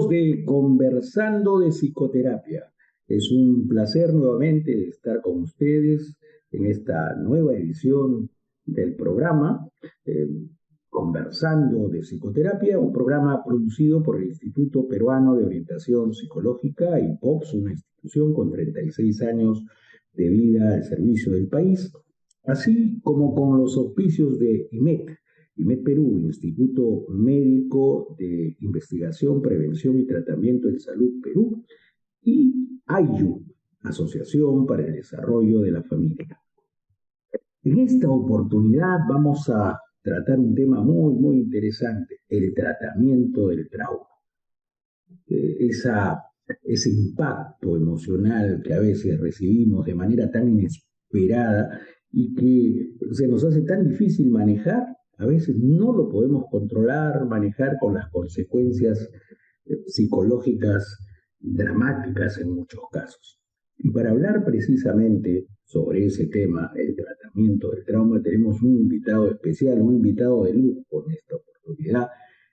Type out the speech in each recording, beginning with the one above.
Amigos de Conversando de Psicoterapia, es un placer nuevamente estar con ustedes en esta nueva edición del programa eh, Conversando de Psicoterapia, un programa producido por el Instituto Peruano de Orientación Psicológica, IPOPS, una institución con 36 años de vida al servicio del país, así como con los auspicios de IMED Perú, Instituto Médico de Investigación, Prevención y Tratamiento en Salud Perú, y AYU, Asociación para el Desarrollo de la Familia. En esta oportunidad vamos a tratar un tema muy interesante, el tratamiento del trauma. Ese impacto emocional que a veces recibimos de manera tan inesperada y que se nos hace tan difícil manejar, a veces no lo podemos controlar, manejar con las consecuencias psicológicas dramáticas en muchos casos. Y para hablar precisamente sobre ese tema, el tratamiento del trauma, tenemos un invitado especial, un invitado de lujo en esta oportunidad,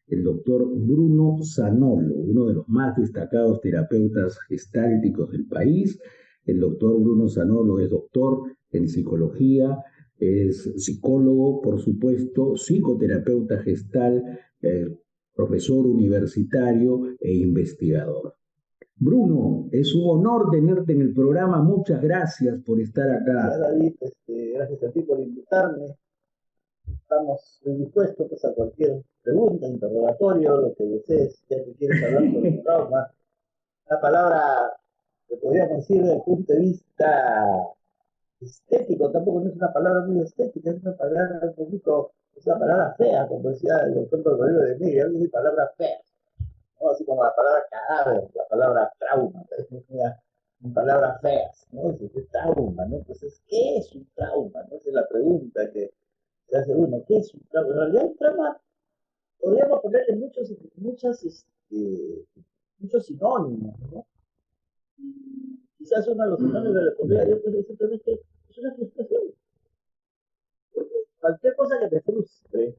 el doctor Bruno Zanolo, uno de los más destacados terapeutas gestálticos del país. El doctor Bruno Zanolo es doctor en psicología, es psicólogo, por supuesto, psicoterapeuta gestal, profesor universitario e investigador. Bruno, es un honor tenerte en el programa. Muchas gracias por estar acá. David, gracias a ti por invitarme. Estamos dispuestos pues, a cualquier pregunta, interrogatorio, lo que desees, ya que quieres hablar sobre el trauma. La palabra, que podríamos decir desde el punto de vista estético, tampoco no es una palabra muy estética, es una palabra un poquito, es una palabra fea, como decía el doctor Rodrigo de Miguel, es una palabra fea, ¿no? Así como la palabra cadáver, la palabra trauma, es una palabra feas, ¿no? Es trauma, ¿no? Entonces, ¿qué es un trauma? ¿No? Esa es la pregunta que se hace uno, ¿qué es un trauma? En realidad, un trauma podríamos ponerle muchos sinónimos, ¿no? Y quizás uno de los sinónimos le pondría yo, pues, simplemente es una frustración. Cualquier cosa que te frustre,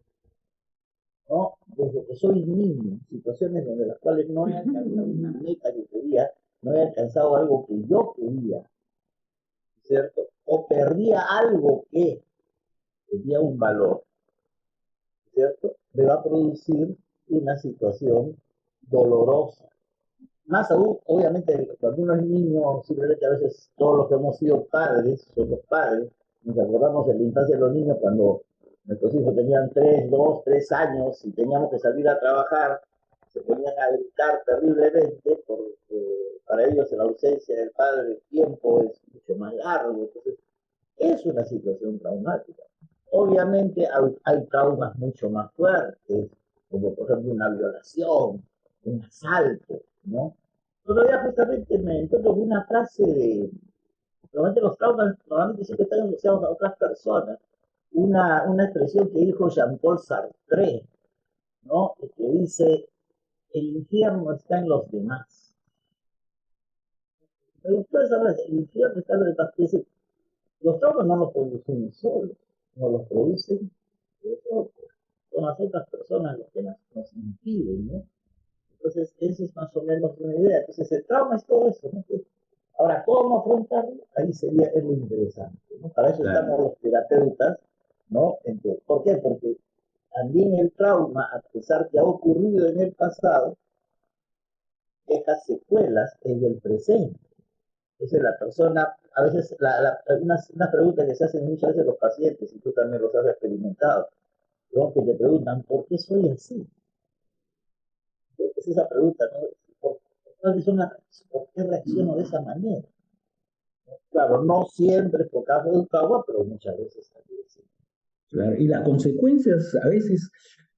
¿no? Desde que soy niño, situaciones donde las cuales no he alcanzado una meta que quería, no he alcanzado algo que yo quería, ¿cierto? O perdía algo que tenía un valor, ¿cierto? Me va a producir una situación dolorosa. Más aún, obviamente, cuando uno es niño, simplemente a veces todos los que hemos sido padres, somos padres, nos acordamos de la infancia de los niños cuando nuestros hijos tenían 3, 2, 3 años y teníamos que salir a trabajar, se ponían a gritar terriblemente porque para ellos la ausencia del padre, el tiempo es mucho más largo, entonces es una situación traumática. Obviamente hay traumas mucho más fuertes, como por ejemplo una violación, un asalto, ¿no? Pero ya justamente me encuentro con una frase de, normalmente los traumas normalmente siempre están asociados a otras personas, una expresión que dijo Jean-Paul Sartre, ¿no? Que dice, el infierno está en los demás. Me gustó esa frase, el infierno está en los demás. Es decir, los traumas no los producimos solos, no los producen nosotros. Son las otras personas las que nos impiden, ¿no? Entonces, esa es más o menos una idea. Entonces, el trauma es todo eso, ¿no? Ahora, ¿cómo afrontarlo? Ahí sería es lo interesante, ¿no? Para eso estamos los terapeutas, ¿no? ¿Por qué? Porque también el trauma, a pesar que ha ocurrido en el pasado, deja secuelas en el presente. Entonces la persona, a veces, una pregunta que se hacen muchas veces los pacientes, y tú también los has experimentado, ¿no? Que te preguntan, ¿por qué soy así? Es esa pregunta, ¿no? ¿Por qué reacciono de esa manera? Claro, no siempre es por causa de un trauma, pero muchas veces también sí. Claro, y las consecuencias a veces,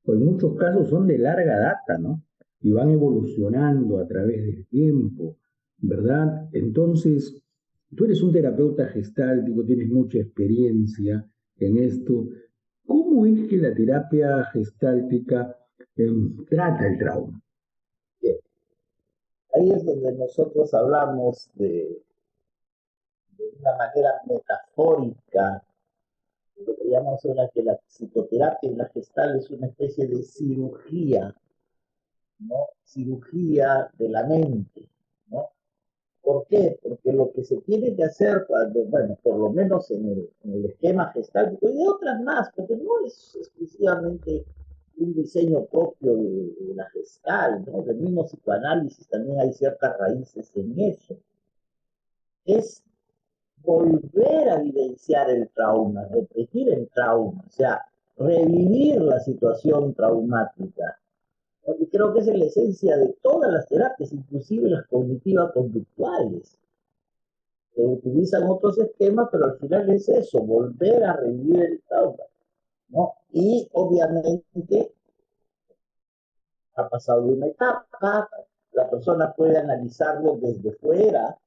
o en muchos casos, son de larga data, ¿no? Y van evolucionando a través del tiempo, ¿verdad? Entonces, tú eres un terapeuta gestáltico, tienes mucha experiencia en esto. ¿Cómo es que la terapia gestáltica trata el trauma? Bien. Ahí es donde nosotros hablamos de una manera metafórica, lo que llamamos ahora que la psicoterapia en la gestal es una especie de cirugía ¿no? Cirugía de la mente, ¿no? ¿Por qué? Porque lo que se tiene que hacer cuando, bueno, por lo menos en el esquema gestáltico y de otras más, porque no es exclusivamente un diseño propio de la gestal, ¿no? Del mismo psicoanálisis también hay ciertas raíces en eso. Es volver a vivenciar el trauma, repetir el trauma, o sea, revivir la situación traumática. Y creo que esa es la esencia de todas las terapias, inclusive las cognitivas conductuales. Utilizan otros esquemas, pero al final es eso, volver a revivir el trauma, ¿no? Y obviamente ha pasado una etapa, la persona puede analizarlo desde fuera,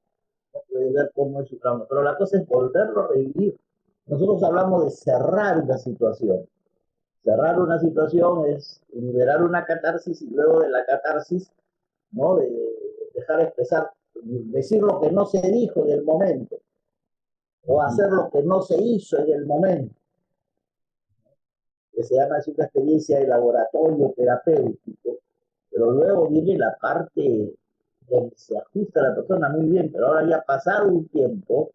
¿no? Puede ver cómo es su trauma, pero la cosa es volverlo a revivir. Nosotros hablamos de cerrar una situación. Cerrar una situación es liberar una catarsis y luego de la catarsis, ¿no? De dejar expresar, decir lo que no se dijo en el momento, o hacer lo que no se hizo en el momento, que se llama es una experiencia de laboratorio terapéutico, pero luego viene la parte donde se ajusta a la persona muy bien, pero ahora ya ha pasado un tiempo,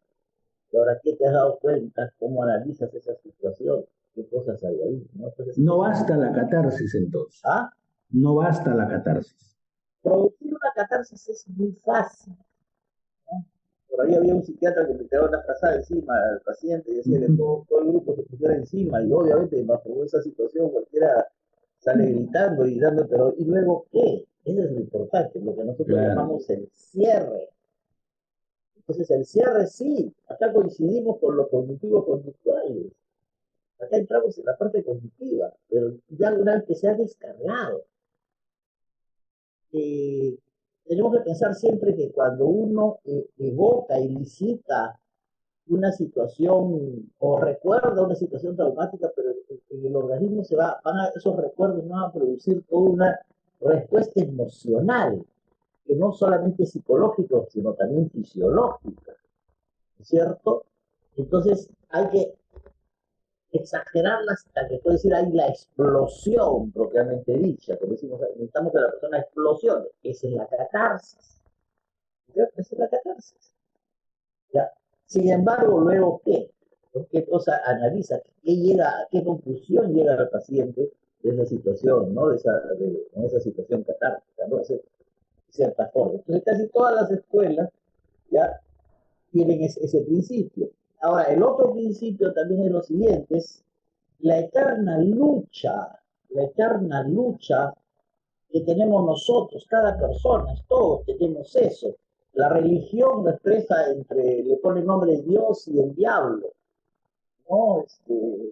y ahora ¿qué te has dado cuenta? ¿Cómo analizas esa situación? ¿Qué cosas hay ahí? ¿No? Entonces, No basta la catarsis entonces. ¿ah? No basta la catarsis. Producir una catarsis es muy fácil. ¿No? Por ahí había un psiquiatra que le tiraba una frazada encima al paciente y decía que todo el grupo se pusiera encima y obviamente bajo esa situación cualquiera sale gritando y dando, pero ¿y luego qué? Eso es lo importante, lo que nosotros Claro. llamamos el cierre. Entonces el cierre sí, acá coincidimos con los cognitivos conductuales, acá entramos en la parte cognitiva, pero ya una vez que se ha descargado, eh, tenemos que pensar siempre que cuando uno evoca y visita una situación o recuerda una situación traumática, pero en el organismo esos recuerdos van a producir toda una respuesta emocional, que no solamente es psicológica, sino también fisiológica, ¿cierto? Entonces hay que exagerarla hasta que puede decir hay la explosión propiamente dicha, como decimos, necesitamos que la persona explosione, esa es la catarsis, esa es la catarsis. ¿Ya? Sin embargo, luego, ¿qué cosa analiza? ¿A qué conclusión llega el paciente de esa situación, ¿no? En esa situación catártica, ¿no? De cierta forma. Entonces, casi todas las escuelas ya tienen ese principio. Ahora, el otro principio también es lo siguiente, es la eterna lucha que tenemos nosotros, cada persona, todos tenemos eso. La religión lo expresa le pone el nombre de Dios y el diablo, ¿no?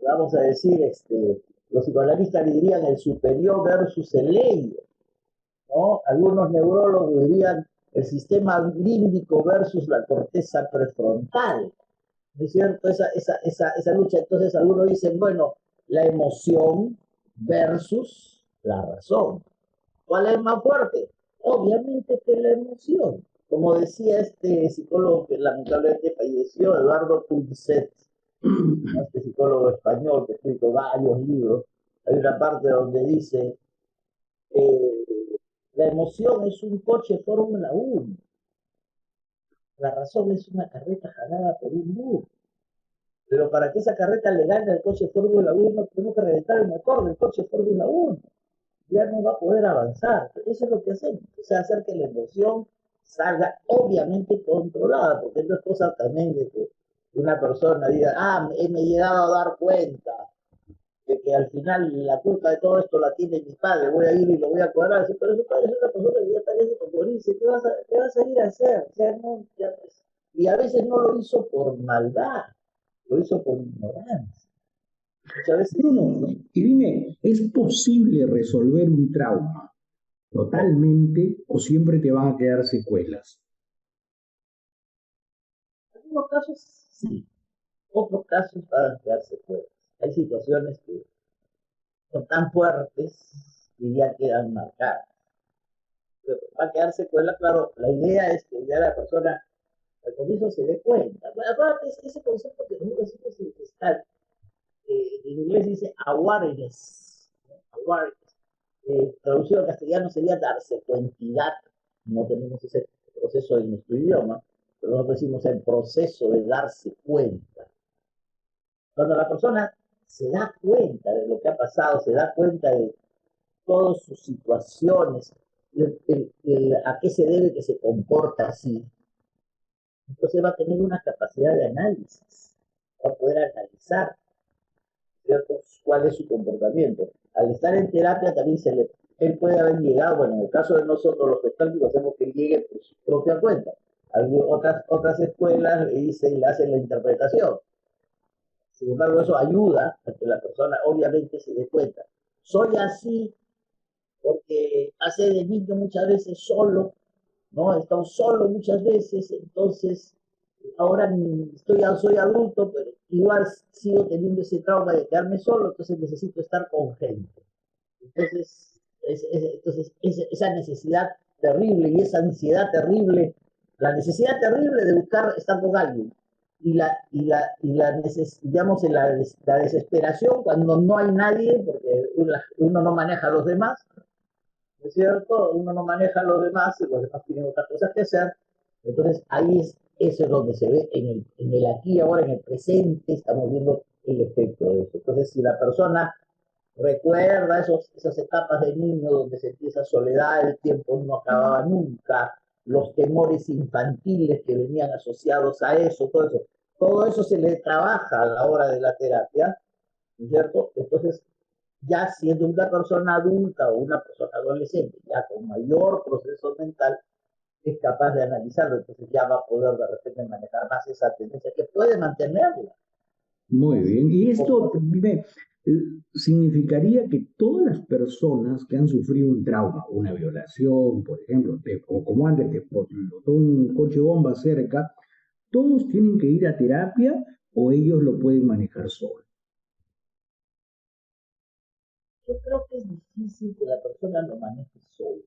Vamos a decir, los psicoanalistas dirían el superior versus el ello, ¿no? Algunos neurólogos dirían el sistema límbico versus la corteza prefrontal, ¿no es cierto? Esa lucha. Entonces algunos dicen, bueno, la emoción versus la razón. ¿Cuál es más fuerte? Obviamente que la emoción. Como decía este psicólogo que lamentablemente falleció, Eduardo Punset, ¿no? Este psicólogo español que ha escrito varios libros, hay una parte donde dice, eh, la emoción es un coche Fórmula 1, la razón es una carreta jalada por un burro. Pero para que esa carreta le gane al coche Fórmula 1, tenemos que reventar el motor del coche Fórmula 1. Ya no va a poder avanzar. Eso es lo que hacemos. O sea, hacer que la emoción salga obviamente controlada, porque no es cosa también de que una persona diga, me he llegado a dar cuenta de que al final la culpa de todo esto la tiene mi padre, voy a ir y lo voy a cobrar, pero su padre es una persona que ya está lejos por morirse, ¿qué vas a ir a hacer? O sea, no, ya, y a veces no lo hizo por maldad, lo hizo por ignorancia. Muchas veces, Bruno, y dime, ¿es posible resolver un trauma totalmente o siempre te van a quedar secuelas? en algunos casos sí, otros casos van a quedarse fuera. Hay situaciones que son tan fuertes que ya quedan marcadas. Pero va a quedar secuela, claro, la idea es que ya la persona al comienzo se dé cuenta. Bueno, aparte, ese concepto que nosotros decimos en gestal, en inglés dice awareness, ¿no? Awareness. traducido al castellano sería darse cuentidad. No tenemos ese proceso en nuestro idioma, pero nosotros decimos el proceso de darse cuenta. Cuando la persona se da cuenta de lo que ha pasado, se da cuenta de todas sus situaciones, a qué se debe que se comporta así, entonces va a tener una capacidad de análisis, va a poder analizar, ¿cierto?, cuál es su comportamiento. Al estar en terapia también él puede haber llegado, bueno, en el caso de nosotros los gestálticos hacemos que él llegue por su propia cuenta. Otras escuelas le hacen la interpretación. Sin embargo, eso ayuda a que la persona obviamente se dé cuenta. Soy así porque pasé de niño muchas veces solo, ¿no? He estado solo muchas veces, entonces ahora soy adulto, pero igual sigo teniendo ese trauma de quedarme solo, entonces necesito estar con gente. Entonces, esa necesidad terrible y esa ansiedad terrible, la necesidad terrible de buscar estar con alguien digamos, la desesperación cuando no hay nadie, porque uno no maneja a los demás, ¿no es cierto? Uno no maneja a los demás y los demás tienen otras cosas que hacer. Entonces eso es donde se ve en el aquí, ahora, en el presente, estamos viendo el efecto de eso. Entonces, si la persona recuerda esas etapas de niño donde sentía esa soledad, el tiempo no acababa nunca, los temores infantiles que venían asociados a eso, todo eso se le trabaja a la hora de la terapia, ¿no es cierto? Entonces, ya siendo una persona adulta o una persona adolescente, ya con mayor proceso mental, es capaz de analizarlo, entonces ya va a poder de repente manejar más esa tendencia que puede mantenerla. Muy bien. Y esto, dime, significaría que todas las personas que han sufrido un trauma, una violación, por ejemplo, o como antes, te explotó un coche bomba cerca, ¿todos tienen que ir a terapia o ellos lo pueden manejar solos? Yo creo que es difícil que la persona lo maneje solo.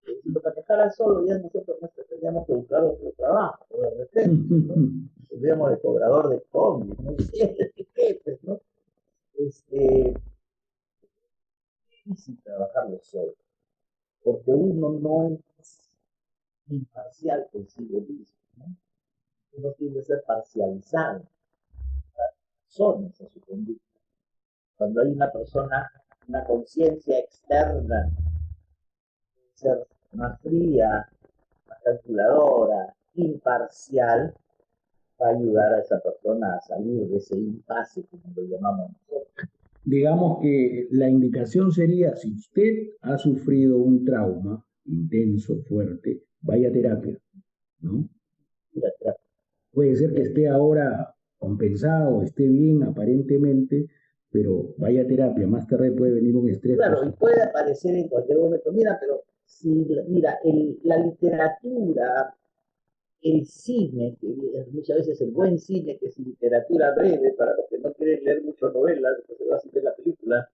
Si lo manejara solo, ya nosotros no tendríamos que buscar otro trabajo, de repente, ¿no? Tendríamos de cobrador de cómics, no sé, de jefes, ¿no? Es difícil trabajarlo solo, porque uno no es imparcial consigo mismo, ¿no? Uno tiene que ser parcializado, razones a su conducta. Cuando hay una persona, una conciencia externa, ser más fría, más calculadora, imparcial, va a ayudar a esa persona a salir de ese impasse, como lo llamamos nosotros. Digamos que la indicación sería, si usted ha sufrido un trauma intenso, fuerte, vaya a terapia, ¿no? Puede ser que esté ahora compensado, esté bien aparentemente, pero vaya a terapia, más tarde puede venir un estrés. Claro, y puede aparecer en cualquier momento. Mira, pero si, mira, la literatura, el cine, que muchas veces el buen cine, que es literatura breve, para los que no quieren leer mucho novelas, después se va a ver la película,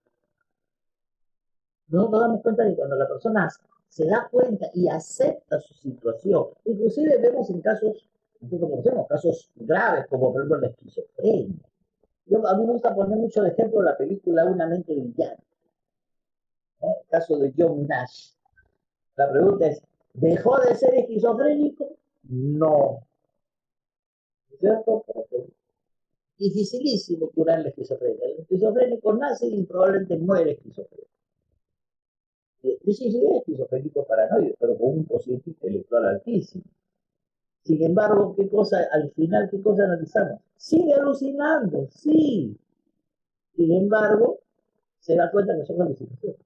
no nos damos cuenta que cuando la persona se da cuenta y acepta su situación, inclusive vemos en casos, nosotros conocemos casos graves, como por ejemplo la esquizofrenia. A mí me gusta poner mucho de ejemplo la película Una mente brillante, ¿no? El caso de John Nash. La pregunta es, ¿dejó de ser esquizofrénico? No. ¿Cierto? Porque dificilísimo curar la esquizofrenia. El esquizofrénico nace y probablemente muere esquizofrénico. Sí, es esquizofrénico paranoide, pero con un cociente intelectual altísimo. Sin embargo, al final, ¿qué cosa analizamos? Sigue alucinando, sí. Sin embargo, se da cuenta que son alucinaciones.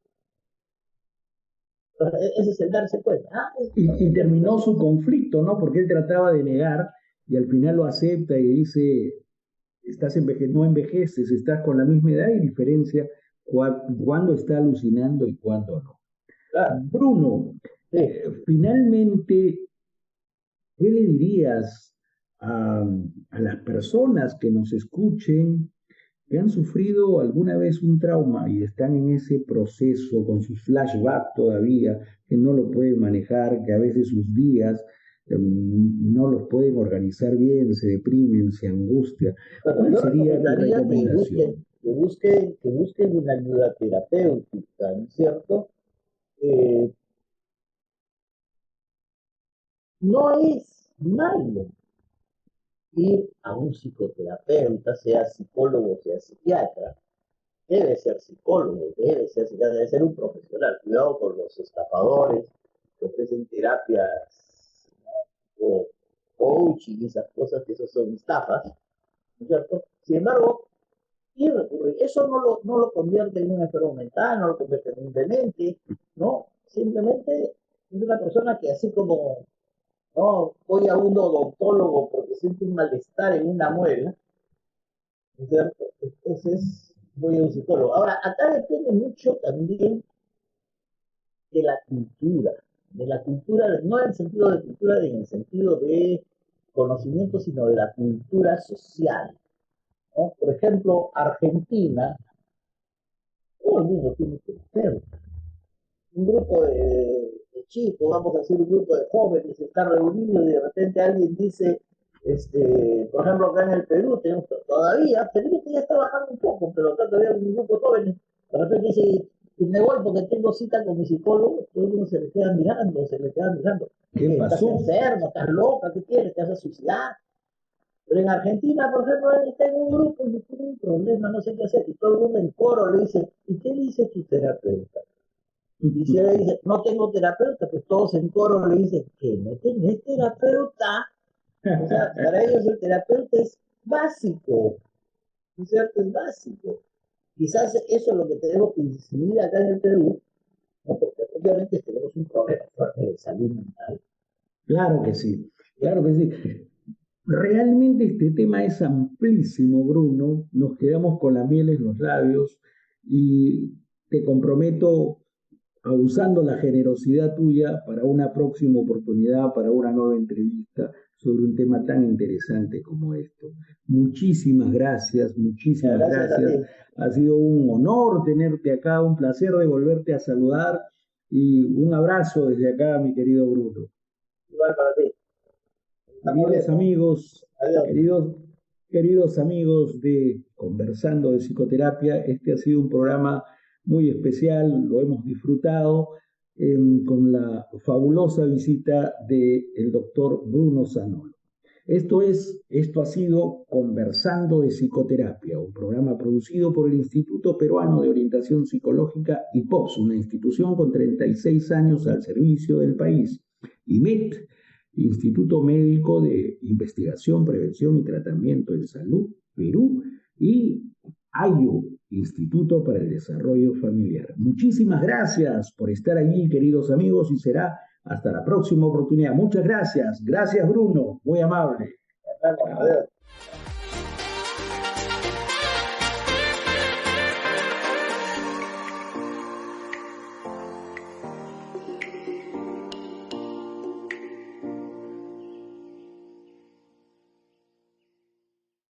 Ese es el darse cuenta. Y terminó su conflicto, ¿no? Porque él trataba de negar y al final lo acepta y dice, no envejeces, estás con la misma edad y diferencia cuándo está alucinando y cuándo no. Claro. Bruno, Sí. Finalmente, ¿qué le dirías a las personas que nos escuchen, que han sufrido alguna vez un trauma y están en ese proceso con sus flashbacks todavía, que no lo pueden manejar, que a veces sus días no los pueden organizar bien, se deprimen, se angustian? ¿Cuál sería tu recomendación? Que busquen una ayuda terapéutica, ¿no es cierto? eh, no es malo ir a un psicoterapeuta, sea psicólogo, sea psiquiatra, debe ser psicólogo, debe ser psiquiatra, debe ser un profesional. Cuidado con los estafadores que ofrecen terapias, ¿no? O coaching y esas cosas, que eso son estafas, ¿no es cierto? Sin embargo, y recurrir, eso no lo convierte en un enfermo mental, no lo convierte en un demente, ¿no? Simplemente es una persona que así como no voy a un odontólogo porque siento un malestar en una muela, ¿no es cierto? Entonces voy a un psicólogo. Ahora, acá depende mucho también de la cultura, no en el sentido de cultura, en el sentido de conocimiento, sino de la cultura social, ¿no? Por ejemplo, Argentina, todo el mundo tiene que ser. Un grupo de chicos, vamos a decir un grupo de jóvenes, está reunido y de repente alguien dice, por ejemplo, acá en el Perú, tenemos todavía, Perú ya está bajando un poco, pero acá todavía hay un grupo de jóvenes, de repente dice, me voy porque tengo cita con mi psicólogo, todo el mundo se le queda mirando, se le queda mirando. ¿Qué Estás pasó? enfermo, estás loca, ¿qué quieres? ¿Te vas a suicidar? Pero en Argentina, por ejemplo, él está en un grupo y tiene un problema, no sé qué hacer, y todo el mundo en coro le dice, ¿y qué dice tu terapeuta? Y si él dice, no tengo terapeuta, pues todos en coro le dicen, que no tenés terapeuta. O sea, para ellos el terapeuta es básico, ¿no es cierto? Es básico. Quizás eso es lo que tenemos que incidir acá en el Perú, ¿no? Porque obviamente tenemos un problema fuerte de salud mental. Claro que sí, claro que sí. Realmente este tema es amplísimo, Bruno. Nos quedamos con la miel en los labios y te comprometo a usando la generosidad tuya para una próxima oportunidad, para una nueva entrevista sobre un tema tan interesante como esto. Muchísimas gracias, muchísimas Gracias a gracias. ti. Ha sido un honor tenerte acá, un placer de volverte a saludar y un abrazo desde acá, mi querido Bruno. Igual para ti. Estamos Queridos viendo. amigos, Adiós. queridos, queridos amigos de Conversando de Psicoterapia, este ha sido un programa muy especial, lo hemos disfrutado con la fabulosa visita del doctor Bruno Zanolo. Esto ha sido Conversando de Psicoterapia, un programa producido por el Instituto Peruano de Orientación Psicológica IPOPS, una institución con 36 años al servicio del país. IMET, Instituto Médico de Investigación, Prevención y Tratamiento en Salud, Perú, y AYU, Instituto para el Desarrollo Familiar. Muchísimas gracias por estar allí, queridos amigos, y será hasta la próxima oportunidad. Muchas gracias. Gracias, Bruno. Muy amable. Adiós.